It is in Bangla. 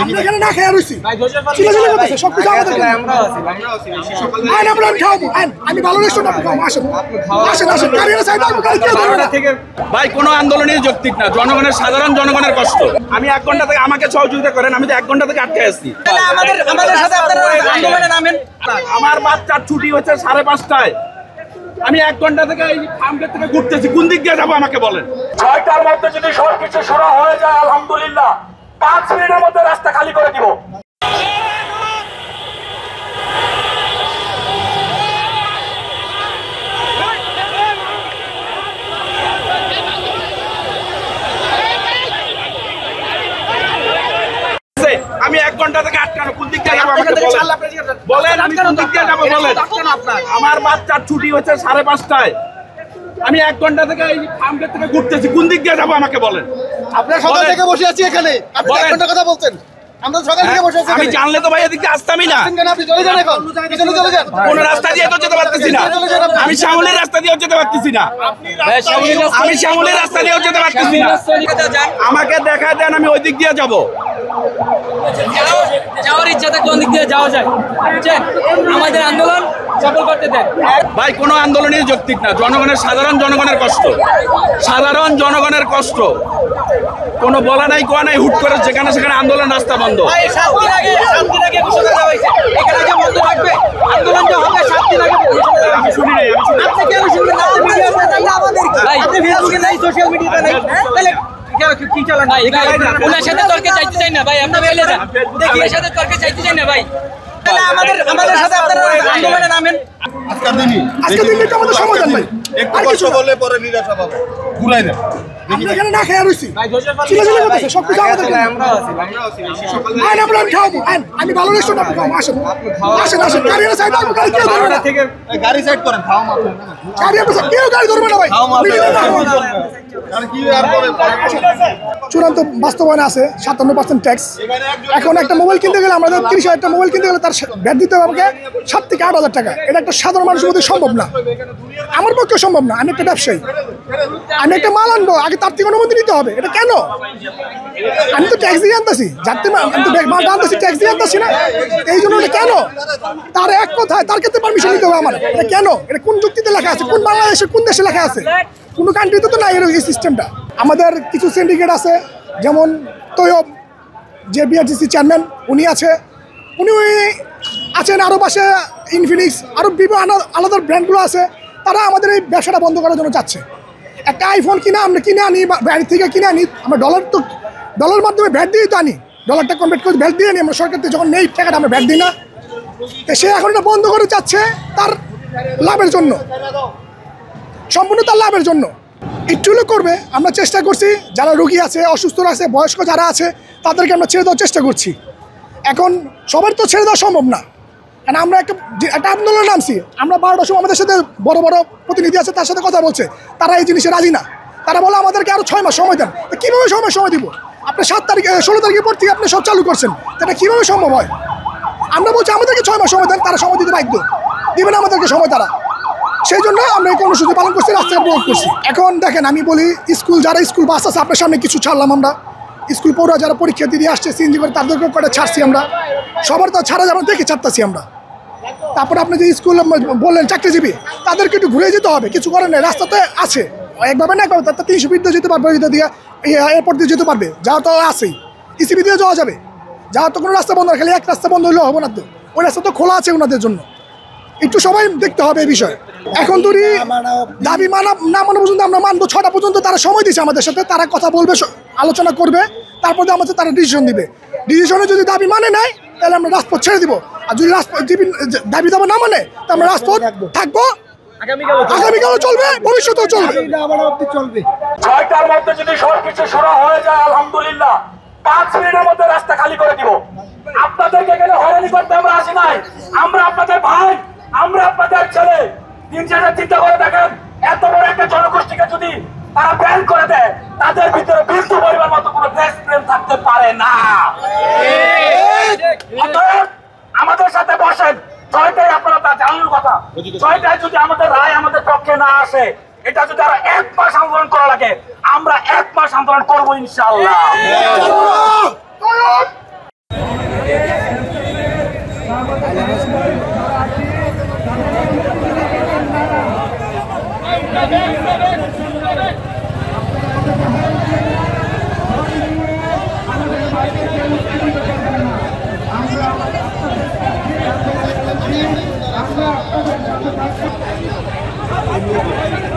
আমরা এখানে না খেয়ে রইছি চিল্লাচিল্লি করতেছে সবকিছু আমাদের আমরা খাবো আমি ভালো রেস্টুরেন্ট আপনি খাবো আসেন আসেন আসেন গাড়ির সাইড ভাই কোনো আন্দোলনই যৌক্তিক না। জনগণের সাধারণ জনগণের কষ্ট। আমি 1 ঘন্টা থেকে আমাকে সহযোগিতা করেন, আমি তো 1 ঘন্টা থেকে আটকে আছি। আমাদের সাথে আপনারা আন্দোলনে নামেন। আমার বাচ্চার ছুটি হচ্ছে 5:30টায়। আমি 1 ঘন্টা থেকে এই ফার্মগেট থেকে ঘুরতেছি, কোন দিক দিয়ে যাবো আমাকে বলেন। 6টার মধ্যে যদি সবকিছু শুরু হয়ে যায় আলহামদুলিল্লাহ 5 মিনিটের মধ্যে রাস্তা খালি করে দিব। আমি 1 ঘন্টা থেকে আটকানো, কোন দিক দিয়ে যাবো আমাকে বলেন। আমি কোন দিক দিয়ে যাবো বলেন। আমার বাচ্চার ছুটি হচ্ছে 5:30টায়। আমি 1 ঘন্টা থেকে এই ফার্মগেট থেকে ঘুরতেছি, কোন দিক দিয়ে যাবো আমাকে বলেন। আপনারা সকাল থেকে বসে আছি এখানে, আপনি 1 ঘন্টা কথা বলছেন। আমরা সকাল থেকে বসে আছি। আমি জানলে তো ভাই এদিকে আসতামই না। আপনি চলে যান এখন, পিছনে চলে যান। কোন রাস্তা দিয়ে তো যেতে পারতেছি না। আমি শ্যামলের রাস্তা দিয়েও যেতে পারতেছি না। আমি শ্যামলের রাস্তা দিয়েও যেতে পারতেছি না। আমাকে দেখা দেন, আমি ওই দিক দিয়ে যাবো। যাওয়ার ইচ্ছাতে কোন দিক দিয়ে যাওয়া যায়, আমাদের আন্দোলন সফল করতে দেন। ভাই কোনো আন্দোলনই যৌক্তিক না। জনগণের সাধারণ জনগণের কষ্ট, সাধারণ জনগণের কষ্ট। কোনো বলা নাই কোয়া নাই, হুট করে যেখানে সেখানে আন্দোলন, রাস্তা বন্ধ। শুনি নাই, ওনার সাথে তর্কে চাইতে চাই না ভাই, আমরা ফেলে যান। ওনার সাথে তর্কে চাইতে চাই না ভাই। আমাদের সাথে আপনারা আন্দোলনে নামেন। আজকে দিনটা আমাদের সমাধান ভাই। একটু কষ্ট বললে পরে নিরাশা পাবে, ঘুরাই দেন। আমরা এখানে না খেয়ে রইছি চিল্লাচিল্লি করতেছে সবকিছু আমাদের আমরা খাবো আমি ভালো রেস্টুরেন্ট আপনি খাবো আসেন আসেন আসেন গাড়ির সাইড গাড়ি সাইড করেন, খাওয়া মাত্র গাড়ি কেউ গাড়ি ধরবে না ভাই। চূড়ান্ত বাস্তবায়ন আছে 57% ট্যাক্স। এখন একটা মোবাইল কিনতে গেলে আমাদের 30,000 টাকা মোবাইল কিনতে গেলে তার ভ্যাট দিতে হবে আমাকে 7 থেকে 8,000 টাকা। এটা একটা সাধারণ মানুষের মধ্যে সম্ভব না, আমার পক্ষে সম্ভব না। আমি একটা ব্যবসায়ী, আমি একটা মাল আনবো, আগে তার থেকে অনুমতি নিতে হবে। এটা কেন? আমি তো ট্যাক্স দিয়ে আনতেছি, যাতে মালটা আনতেছি ট্যাক্স দিয়ে আনতেছি না, এই জন্য এটা কেন? তার এক কথায় তার ক্ষেত্রে পারমিশন নিতে হবে আমার। এটা কেন? এটা কোন যুক্তিতে লেখা আছে? কোন বাংলাদেশে কোন দেশে লেখা আছে? কোনো কান্ট্রিতে তো নাই এই সিস্টেমটা। আমাদের কিছু সিন্ডিকেট আছে, যেমন তৈয়ব যে বিআরটিসি চেয়ারম্যান, উনি আছে, উনি আছেন আরও পাশে ইনফিনিক্স, আরও বিভিন্ন আলাদা ব্র্যান্ডগুলো আছে। তারা আমাদের এই ব্যবসাটা বন্ধ করার জন্য চাচ্ছে। একটা আইফোন আমরা কিনে আনি, বাইরে থেকে কিনে আনি, আমরা ডলার মাধ্যমে ভ্যাট দিয়ে তো আনি, ডলারটা কনভার্ট করে ভ্যাট দিয়ে আনি আমরা সরকার থেকে। যখন নেই টাকাটা আমরা ভ্যাট দিই না, সে এখন এটা বন্ধ করে চাচ্ছে তার লাভের জন্য, সম্পূর্ণ তার লাভের জন্য। একটু হলেও করবে, আমরা চেষ্টা করছি। যারা রোগী আছে, অসুস্থ আছে, বয়স্ক যারা আছে, তাদেরকে আমরা ছেড়ে দেওয়ার চেষ্টা করছি। এখন সবার তো ছেড়ে দেওয়া সম্ভব না, কারণ আমরা একটা আন্দোলন নামছি। আমরা 12টার সময় আমাদের সাথে বড় বড় প্রতিনিধি আছে, তার সাথে কথা বলছে, তারা এই জিনিসে রাজি না। তারা বলে আমাদেরকে আরও 6 মাস সময় দেন। কীভাবে সময় দিব? আপনি 7 তারিখ 16 তারিখের পর থেকে আপনি সব চালু করছেন, এটা কীভাবে সম্ভব হয়? আমরা বলছি আমাদেরকে 6 মাস সময় দেন, তারা সময় দিতে বাধ্য, দিবে না আমাদেরকে সময় তারা। সেই জন্য আমরা এই কর্মসূচি পালন করছি, রাস্তায় প্রয়োগ করছি। এখন দেখেন, আমি বলি যারা স্কুল বাস আছে, আপনার সামনে কিছু ছাড়লাম আমরা। স্কুল পড়ুয়া যারা পরীক্ষা দিয়ে আসছে সিএনজি করে, তাদেরকেও কটা ছাড়ছি আমরা। সবার তো ছাড়া যাবে দেখে ছাড়তেছি আমরা। তারপরে আপনি যে স্কুল বললেন চাকরিজীবী, তাদেরকে একটু ঘুরে যেতে হবে, কিছু করেন না। রাস্তাতে আছে, একভাবে না একভাবে তার 300 ফিট দিয়ে যেতে পারবে, দিয়ে এয়ারপোর্ট দিয়ে যেতে পারবে, যাওয়া তো আছেই। ইসিবি দিয়ে যাওয়া যাবে, যাওয়ার তো কোনো রাস্তা বন্ধ না, খালি এক রাস্তা বন্ধ হলেও হবে না তো, ওই রাস্তা তো খোলা আছে ওনাদের জন্য। একটু সবাই দেখতে হবে এই বিষয়ে। এখন যদি দাবি না মানা পর্যন্ত আমরা মানবো, 6টা পর্যন্ত তারা সময় দিচ্ছে আমাদের সাথে, তারা কথা বলবে, আলোচনা করবে, তারপরে আমাদের তারা ডিসিশন দিবে। ডিসিশনে যদি দাবি মানে নেয়, তাহলে আমরা রাজপথ ছেড়ে দিব। আর যদি দাবি দাবা না মানে, তা আমরা রাজপথ থাকবো, আগামীকালও চলবে, ভবিষ্যতেও চলবে। 6টার মধ্যে যদি সবকিছু শুরু হয়ে যায় আলহামদুলিল্লাহ 5 মিনিটের মধ্যে রাস্তা খালি করে দিব। আপনাদেরকে এখানে হয়রানি করতে আমরা আসি নাই, আমরা আপনাদের ভাই, আমরা আপনাদের ছেলে। দিন শেষে চিন্তা করে দেখেন, এত বড় একটা জনগোষ্ঠীকে যদি তারা ব্যান করে দেয়, তাদের ভিতরে বিন্দু পরিমাণ মতো কোনো দেশপ্রেম থাকতে পারে না। আমাদের সাথে বসেন, 6টায় আপনারা তা জানানোর কথা। 6টায় যদি আমাদের রায় আমাদের পক্ষে না আসে, এটা যদি আরো 1 মাস আন্দোলন করা লাগে, আমরা 1 মাস আন্দোলন করবো ইনশাআল্লাহ। ভাই